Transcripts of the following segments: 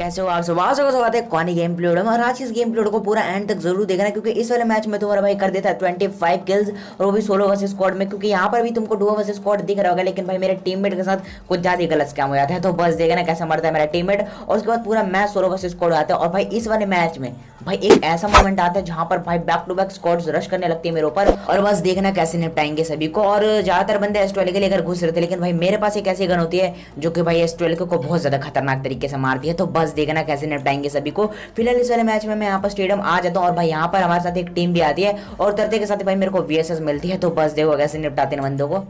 कैसे हो आप सब? आज का बात है कौनी गेम प्ले में, और आज इस गेम प्ले को पूरा एंड तक जरूर देखना क्योंकि इस वाले मैच में तुम्हारा भाई कर देता है 25 किल्स, और वो भी सोलो वर्सेस स्क्वाड में। क्योंकि यहाँ पर भी तुमको डुओ वर्सेस स्क्वाड दिख रहा होगा, लेकिन भाई मेरे टीममेट के साथ कुछ ज्यादा ही गलत स्कैम हो जाता है। तो बस देखना कैसे मरता है मेरा टीममेट, और उसके बाद पूरा मैच सोलो वर्सेस स्क्वाड आता है। और भाई इस वाले मैच में भाई एक ऐसा मोमेंट आता है जहां पर भाई back to back squads rush करने लगती है मेरे ऊपर, और बस देखना कैसे निपटाएंगे सभी को। और ज्यादातर बंदे S12 के लिए अगर घुस रहे थे, लेकिन भाई मेरे पास एक ऐसी गन होती है जो कि भाई S12 को बहुत ज्यादा खतरनाक तरीके से मारती है। तो बस देखना कैसे निपटाएंगे सभी को। फिलहाल इस वाले मैच में मैं यहाँ पर स्टेडियम आ जाता हूँ, और भाई यहाँ पर हमारे साथ एक टीम भी आती है, और तरते के साथ भाई मेरे को VSS मिलती है। तो बस देखो कैसे निपटाते हैं बंदों को।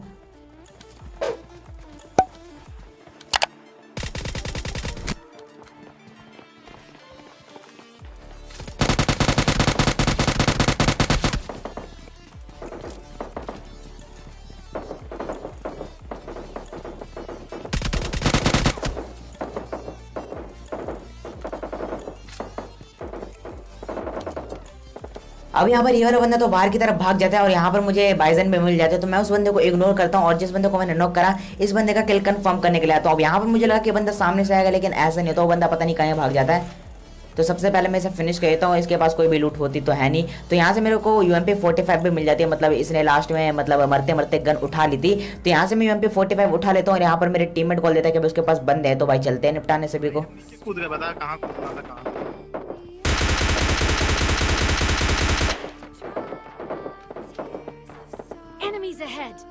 अब यहाँ पर ये वाला बंदा तो बाहर की तरफ भाग जाता है, और यहाँ पर मुझे बाइजन पे मिल जाता है। तो मैं उस बंदे को इग्नोर करता हूँ, और जिस बंदे को मैंने नॉक करा इस बंदे का किल कंफर्म करने के लिए आता हूँ। अब यहाँ पर मुझे लगा कि बंदा सामने से आएगा, लेकिन ऐसा नहीं होता, वो बंदा पता नहीं कहाँ भाग जाता है। तो सबसे पहले मैं इसे फिनिश कर देता हूँ, इसके पास कोई भी लूट होती तो है नहीं। तो यहाँ से मेरे को UMP45 भी मिल जाती है, मतलब इसने लास्ट में मतलब मरते मरते गन उठा ली थी। तो यहाँ से मैं UMP45 उठा लेता हूँ, और यहाँ पर मेरे टीममेट कॉल देता है कि उसके पास बंदे हैं। तो भाई चलते हैं निपटाने सभी को। कूद गया, बता कहाँ कूदना था कहाँ। Enemies ahead.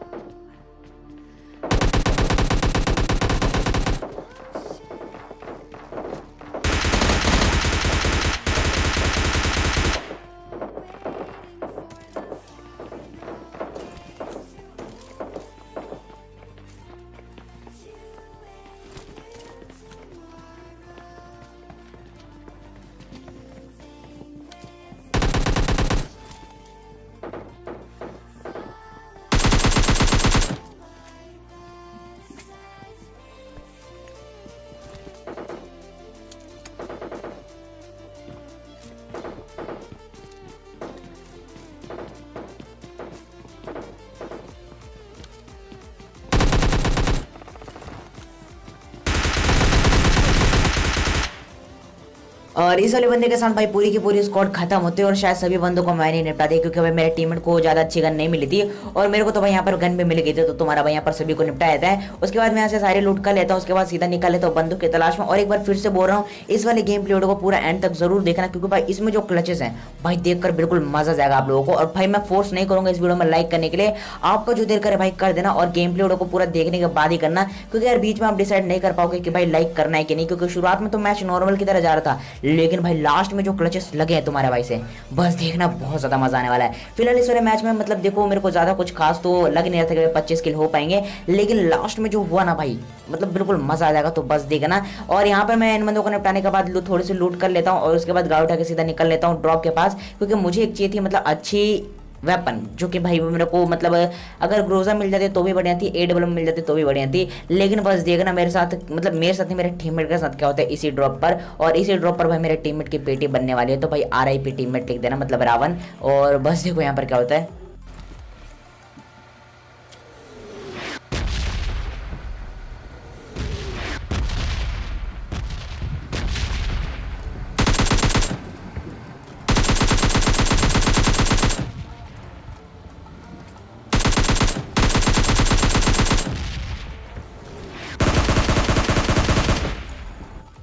और इस वाले बंदे के साथ भाई पूरी की पूरी स्क्वाड खत्म होती है, और शायद सभी बंदों को मैंने निपटा दिया, क्योंकि भाई मेरे टीममेट को ज्यादा अच्छी गन नहीं मिली थी, और मेरे को तो भाई यहाँ पर गन भी मिल गई थी। तो तुम्हारा भाई यहाँ पर सभी को निपटा देता है। उसके बाद मैं यहाँ से सारे लूट कर लेता हूँ, उसके बाद सीधा निकल लेता हूँ बंदूक की तलाश में। और एक बार फिर से बोल रहा हूँ, इस वाले गेम प्ले को पूरा एंड तक जरूर देखना, क्योंकि भाई इसमें जो क्लचेस हैं भाई देखकर बिल्कुल मजा जाएगा आप लोगों को। और भाई मैं फोर्स नहीं करूंगा इस वीडियो में लाइक करने के लिए, आपका जो देर करे भाई कर देना, और गेम प्ले को पूरा देखने के बाद ही करना, क्योंकि यार बीच में आप डिसाइड नहीं कर पाओगे कि भाई लाइक करना है कि नहीं। क्योंकि शुरुआत में तो मैच नॉर्मल की तरह जा रहा था, लेकिन भाई लास्ट में जो क्लचेस लगे हैं तुम्हारे भाई से, बस देखना बहुत ज्यादा मजा आने वाला है। फिलहाल इस वाले मैच में मतलब देखो मेरे को ज्यादा कुछ खास तो लग नहीं रहा था कि 25 किल हो पाएंगे, लेकिन लास्ट में जो हुआ ना भाई मतलब बिल्कुल मजा आ जाएगा। तो बस देखना। और यहाँ पर मैं इन बंदों को निपटाने के बाद थोड़ी सी लूट कर लेता हूँ, और उसके बाद गाड़ी उठा के सीधा निकल लेता हूँ ड्रॉप के पास, क्योंकि मुझे एक चाहिए थी मतलब अच्छी वेपन, जो कि भाई मेरे को मतलब अगर ग्रोजा मिल जाती तो भी बढ़िया थी, AWM मिल जाती तो भी बढ़िया थी। लेकिन बस देखना मेरे साथ मतलब मेरे साथ नहीं मेरे टीममेट के साथ क्या होता है इसी ड्रॉप पर। और इसी ड्रॉप पर भाई मेरे टीममेट की पेटी बनने वाली है। तो भाई RIP टीममेट लिख देना, मतलब रावण। और बस देखो यहाँ पर क्या होता है।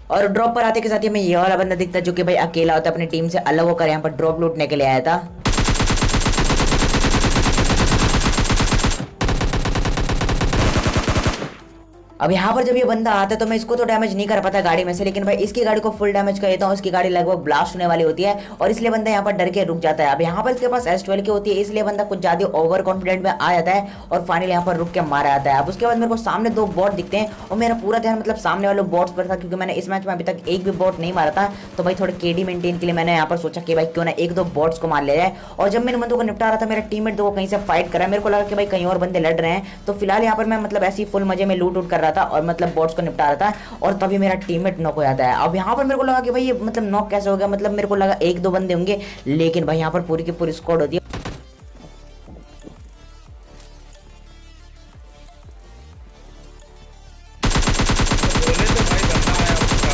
और ड्रॉप पर आते के साथ ही हमें ये वाला बंदा दिखता है, जो कि भाई अकेला होता है, अपनी टीम से अलग होकर यहाँ पर ड्रॉप लूटने के लिए आया था। अब यहाँ पर जब ये बंदा आता है तो मैं इसको तो डैमेज नहीं कर पाता गाड़ी में से, लेकिन भाई इसकी गाड़ी को फुल डैमेज कर देता हूँ। इसकी गाड़ी लगभग ब्लास्ट होने वाली होती है, और इसलिए बंदा यहाँ पर डर के रुक जाता है। अब यहाँ पर इसके पास S12 की होती है, इसलिए बंदा कुछ ज्यादा ओवर कॉन्फिडेंट में आ जाता है, और फाइनली यहाँ पर रुक के मारा जाता है। अब उसके बाद मेरे को सामने 2 बॉट दिखते हैं, और मेरा पूरा ध्यान मतलब सामने वाले बॉट्स पर था, क्योंकि मैंने इस मैच में अभी तक एक भी बॉट नहीं मारा था। तो भाई थोड़े KD मेंटेन के लिए मैंने यहाँ पर सोचा कि भाई क्यों ना 1-2 बॉट्स को मार लिया जाए। और जब मैंने बंदों को निपटा रहा था, मेरा टीममेट दो कहीं से फाइट कर रहा है, मेरे को लगा कि भाई कहीं और बंदे लड़ रहे हैं। तो फिलहाल यहाँ पर मैं मतलब ऐसी फुल मजे में लूट उट कर रहा था, और मतलब बॉट्स को निपटा रहा था, और तभी मेरा टीममेट नॉक हो जाता है। अब यहाँ पर मेरे को लगा कि भाई ये मतलब नॉक कैसे हो गया, मतलब मेरे को लगा 1-2 बंदे होंगे, लेकिन भाई यहाँ पर पूरी की पूरी स्क्वाड होती है। बोले तो भाई बंदा आया उसका।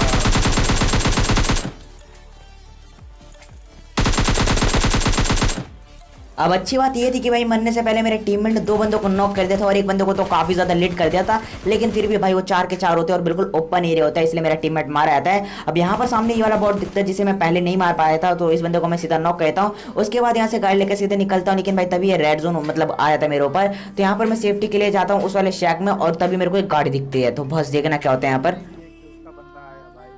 अब अच्छी बात ये थी कि भाई मरने से पहले मेरे टीममेट ने 2 बंदों को नॉक कर दिया था और एक बंदे को तो काफी ज्यादा लेट कर दिया था, लेकिन फिर भी भाई वो 4 के 4 होते हैं और बिल्कुल ओपन एरिया होता है, इसलिए मेरा टीममेट मारा जाता है। अब यहाँ पर सामने ये वाला बॉट दिखता है जिसे मैं पहले नहीं मार पाया था, तो इस बंदे को मैं सीधा नॉक करता हूँ। उसके बाद यहाँ से गाड़ी लेकर सीधे निकलता हूँ, लेकिन भाई तभी ये रेड जोन मतलब आ जाता है मेरे ऊपर। तो यहाँ पर मैं सेफ्टी के लिए जाता हूँ उस वाले शैक में और तभी मेरे को एक गाड़ी दिखती है, तो बस देखना क्या होता है यहाँ पर। उसका बंदा आया भाई,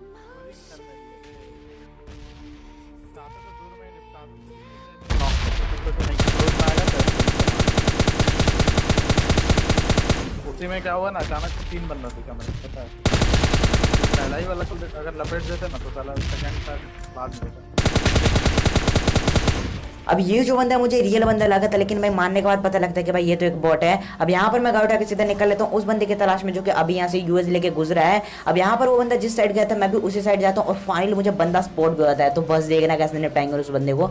स्कोरिंग कर रही है। चाहता तो दूर में निपटा दूं, नॉक कर तो नहीं क्लोज में आएगा तो उसी में क्या हुआ ना, अचानक से 3 बंदा दिखा मुझे पता है। पहला ही वाला को अगर लपेट देते ना तो साला सेकंड साथ बाद में देता। अब ये जो बंदा है मुझे रियल बंदा लगा था, लेकिन भाई मारने के बाद पता लगता है कि भाई ये तो एक बॉट है। अब यहाँ पर मैं गाड़ी उठा के सीधा निकल लेता हूँ उस बंदे की तलाश में जो कि अभी यहाँ से यूएस लेके गुजरा है। अब यहाँ पर वो बंदा जिस साइड गया था मैं भी उसी साइड जाता हूँ और फाइनली मुझे बंदा स्पॉट भी होता है, तो बस देखना कैसे निपटाएंगे उस बंदे को।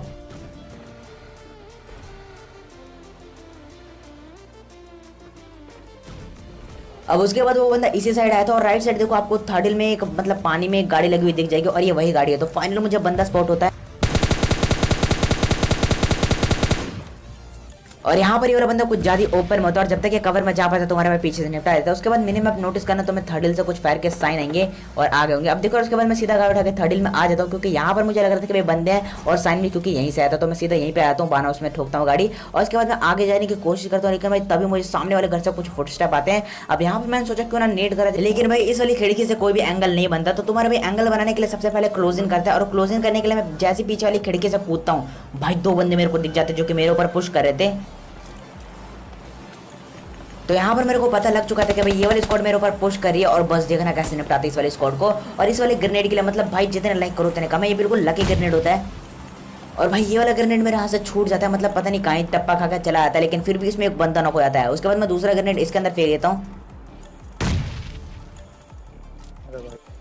अब उसके बाद वो बंदा इसी साइड आया था और राइट साइड देखो आपको थर्ड हिल में एक मतलब पानी में एक गाड़ी लगी हुई दिख जाएगी और ये वही गाड़ी है, तो फाइनली मुझे बंदा स्पॉट होता है। और यहाँ पर ये वाला बंदा कुछ ज्यादा ओपन में होता है और जब तक ये कवर में जा पाता तुम्हारा मैं पीछे से निपटा देता है। उसके बाद मिनिमम नोटिस करना तो मैं थर्ड हिल से कुछ फायर के साइन आएंगे और आ गए होंगे। अब देखो उसके बाद मैं सीधा गाड़ी उठा के थर्ड हिल में आ जाता हूँ क्योंकि यहाँ पर मुझे लग रहा था कि भाई बंदे हैं और साइन भी क्योंकि यहीं से आया था, तो मैं सीधा यहीं पे आता हूँ, बाना उसमें ठोकता हूँ गाड़ी और उसके बाद मैं आगे जाने की कोशिश करता हूँ, लेकिन भाई तभी मुझे सामने वाले घर से कुछ फुटस्टेप आते हैं। अब यहाँ पर मैंने सोचा क्यों ना नेट करा, लेकिन भाई इस वाली खिड़की से कोई भी एंगल नहीं बनता, तो तुम्हारा भाई एंगल बनाने के लिए सबसे पहले क्लोजिंग करता है और क्लोजिंग करने के लिए मैं जैसे पीछे वाली खिड़की से कूदता हूँ भाई 2 बंदे मेरे को दिख जाते जो कि मेरे ऊपर पुश कर रहे थे। तो यहाँ पर मेरे को पता लग चुका था कि भाई ये वाली स्क्वाड मेरे ऊपर पुश कर रही है और बस देखना कैसे निपटाते इस वाली स्क्वाड को। और इस वाले ग्रेनेड के लिए मतलब भाई जितने लाइक करो उतने कम है, ये बिल्कुल लकी ग्रेनेड होता है और भाई ये वाला ग्रेनेड मेरे हाथ से छूट जाता है, मतलब पता नहीं कहीं टप्पा खा कर चला जाता है, लेकिन फिर भी इसमें एक बंदा नॉक हो जाता है। उसके बाद मैं दूसरा ग्रेनेड इसके अंदर फेंक देता हूँ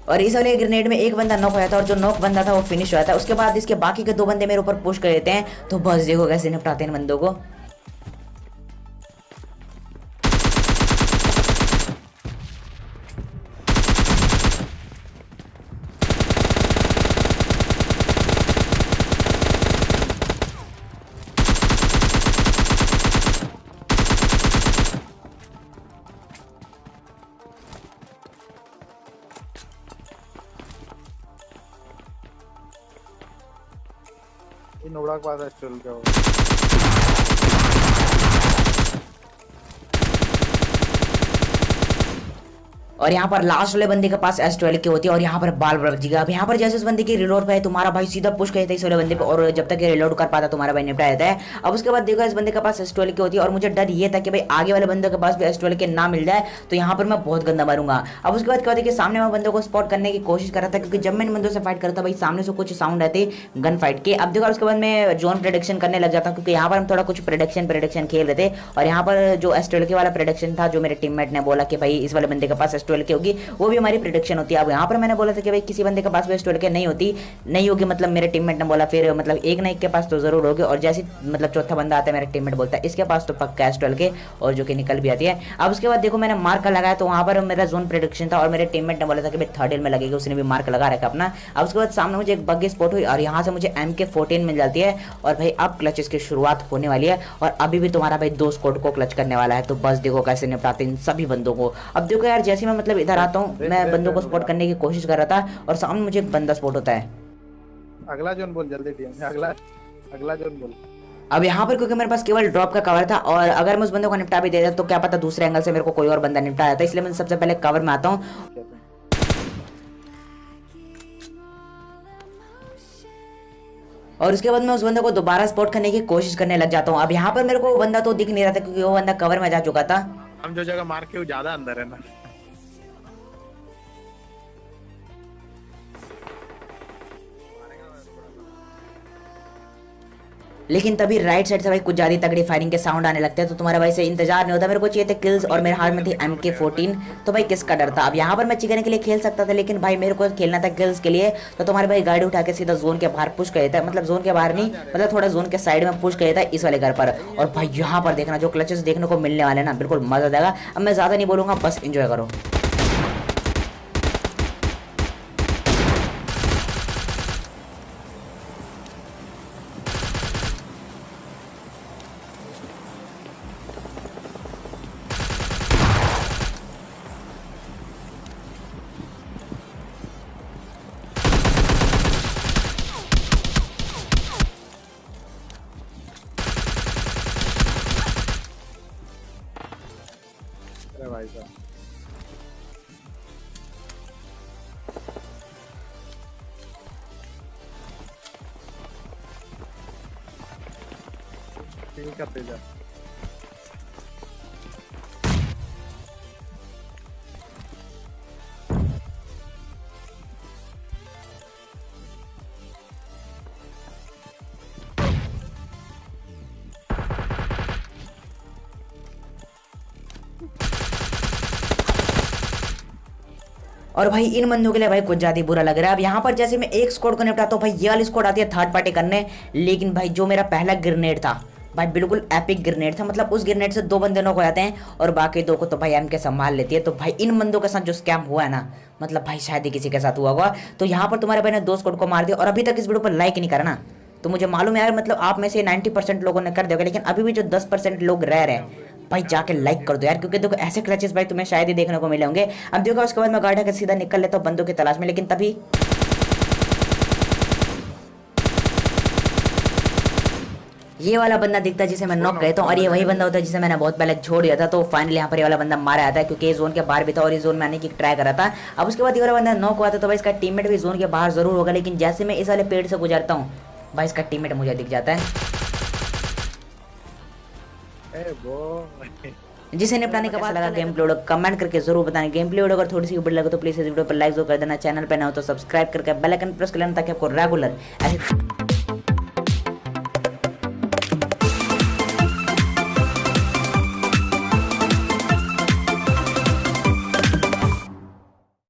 और इस वाले ग्रेनेड में एक बंदा नॉक हो जाता है और जो नॉक बंदा था वो फिनिश हो जाता है। उसके बाद इसके बाकी के 2 बंदे मेरे ऊपर पुश कर देते हैं, तो बस देखो कैसे निपटाते हैं बंदों को। ये नोड़ा के पास स्टॉल क्या हो और यहाँ पर लास्ट वाले बंदे के पास S12 की होती है और यहाँ पर बाल बड़क जीगा। अब यहाँ पर जैसे उस बंदे की रिलोड पे है तुम्हारा भाई सीधा पुश करता है इस वाले बंदे पे और जब तक ये रिलोड कर पाता तुम्हारा भाई निपटा देता है। अब उसके बाद देखो इस बंदे के पास S12 की होती है और मुझे डर ये था कि भाई आगे वाले बंदे के पास भी S12 के ना मिल जाए तो यहाँ पर मैं बहुत गंदा मारूंगा। अब उसके बाद क्या होता है कि सामने मैं बंदों को स्पॉट करने की कोशिश कर रहा था क्योंकि जब मैं इन बंदों से फाइट करता भाई सामने से कुछ साउंड आते गन फाइट के। अब देखो उसके बाद मैं जोन प्रेडिक्शन करने लग जाता हूँ क्योंकि यहाँ पर हम थोड़ा कुछ प्रेडिक्शन खेल रहे थे और यहाँ पर जो S12 वाला प्रेडिक्शन था जो मेरे टीममेट ने बोला कि भाई इस वाले बंदे के पास S12 की होगी वो भी हमारी प्रेडिक्शन होती है। अब यहाँ पर मैंने बोला था कि भाई किसी बंदे के पास भी S12 नहीं होगी, मतलब मेरे टीममेट ने बोला फिर मतलब एक ना एक के पास तो जरूर होगी और जैसे मतलब चौथा बंदा आता है मेरा टीममेट बोलता है इसके पास तो पक्का S12 के और जो कि निकल भी आती है। अब उसके बाद देखो मैंने मार्क लगाया तो वहाँ पर मेरा जोन प्रेडिक्शन था और मेरे टीममेट ने बोला था कि भाई थर्ड हिल में लगेगा, उसने भी मार्क लगा रखा अपना। अब उसके बाद सामने मुझे एक बग्गी स्पॉट हुई और यहाँ से मुझे MK14 मिल जाती है और भाई अब क्लचेस की शुरुआत होने वाली है और अभी भी तुम्हारा भाई 2 स्क्वाड को क्लच करने वाला है, तो बस देखो कैसे निपटाते इन सभी बंदों को। अब देखो यार जैसे मैं मतलब इधर आता हूँ मैं बंदों को स्पॉट करने की कोशिश कर रहा था और सामने मुझे एक बंदा स्पॉट होता है। अगला जोन बोल जल्दी टीम, अगला जोन बोल। अब यहाँ पर क्योंकि मेरे पास केवल ड्रॉप का कवर था और अगर मैं उस बंदे को निपटा भी देता तो क्या पता दूसरे एंगल से मेरे को कोई और बंदा निपटा जाता, इसलिए मैं सबसे पहले कवर में आता हूँ और उसके बाद मैं उस बंदे को दोबारा स्पॉट करने की कोशिश करने लग जाता हूँ। अब यहाँ पर मेरे को वो बंदा तो दिख नहीं रहा था क्योंकि वो बंदा कवर में जा चुका था। हम जो जगह मार के वो ज्यादा अंदर है ना। लेकिन तभी राइट साइड से भाई कुछ ज्यादा तगड़ी फायरिंग के साउंड आने लगते हैं, तो तुम्हारा भाई से इंतजार नहीं होता। मेरे को चाहिए थे किल्स और मेरे हाथ में थी MK14, तो भाई किसका डर था। अब यहाँ पर मैं चिकन के लिए खेल सकता था लेकिन भाई मेरे को खेलना था किल्स के लिए, तो तुम्हारे भाई गाड़ी उठा के सीधा जोन के बाहर पुश कर देता है, मतलब जोन के बाहर नहीं मतलब थोड़ा जोन के साइड में पुश कर देता है इस वाले घर पर। और भाई यहाँ पर देखना जो क्लचेस देखने को मिलने वाले ना बिल्कुल मजा आ जाएगा। अब मैं ज्यादा नहीं बोलूंगा, बस इंजॉय करो। भाई साहब। ठीक है तेजा। और भाई इन बंदों के लिए भाई कुछ ज्यादा ही बुरा लग रहा है। अब यहाँ पर जैसे मैं एक स्क्वाड को निपटाता हूँ भाई, ये वाली स्क्वाड आती है थर्ड पार्टी करने, लेकिन भाई जो मेरा पहला ग्रेनेड था भाई बिल्कुल एपिक ग्रेनेड था, मतलब उस ग्रेनेड से 2 बंदे नॉक हो जाते हैं और बाकी 2 को तो भाई एम के संभाल लेती है। तो भाई इन बंदों के साथ जो स्कैम हुआ है ना, मतलब भाई शायद ही किसी के साथ हुआ होगा। तो यहाँ पर तुम्हारे भाई ने 2 स्क्वाड को मार दिया और अभी तक इस वीडियो पर लाइक नहीं करा ना, तो मुझे मालूम है यार, मतलब आप में से 90% लोगों ने कर दिया, लेकिन अभी भी जो 10% लोग रह रहे हैं भाई जाके लाइक कर दो यार, क्योंकि देखो ऐसे क्लचेस भाई तुम्हें शायद ही देखने को मिले होंगे। अब देखो उसके बाद मैं गाड़ी का सीधा निकल लेता हूँ बंदों की तलाश में, लेकिन तभी ये वाला बंदा दिखता है जिसे मैं नॉक कहता हूँ, और ये वही बंदा होता है जिसे मैंने बहुत पहले छोड़ दिया था। तो फाइनली यहाँ पर ये वाला बंदा मारा आता है, क्योंकि ये जोन के बाहर भी था और इस जोन में आने की ट्राई कर रहा था। अब उसके बाद ये वाला बंदा नॉक हुआ था, तो भाई इसका टीममेट भी जोन के बाहर जरूर होगा, लेकिन जैसे मैं इस वाले पेड़ से गुजरता हूँ भाई इसका टीममेट मुझे दिख जाता है। जिसे निपटाने का कैसा लगा गेम प्ले, कमेंट करके जरूर बताएं। गेम प्ले अगर थोड़ी सी वीडियो लगे तो प्लीज इस वीडियो पर लाइक जरूर कर देना, चैनल पर ना हो तो सब्सक्राइब करके बेल आइकन प्रेस कर लेना ताकि आपको रेगुलर ऐसे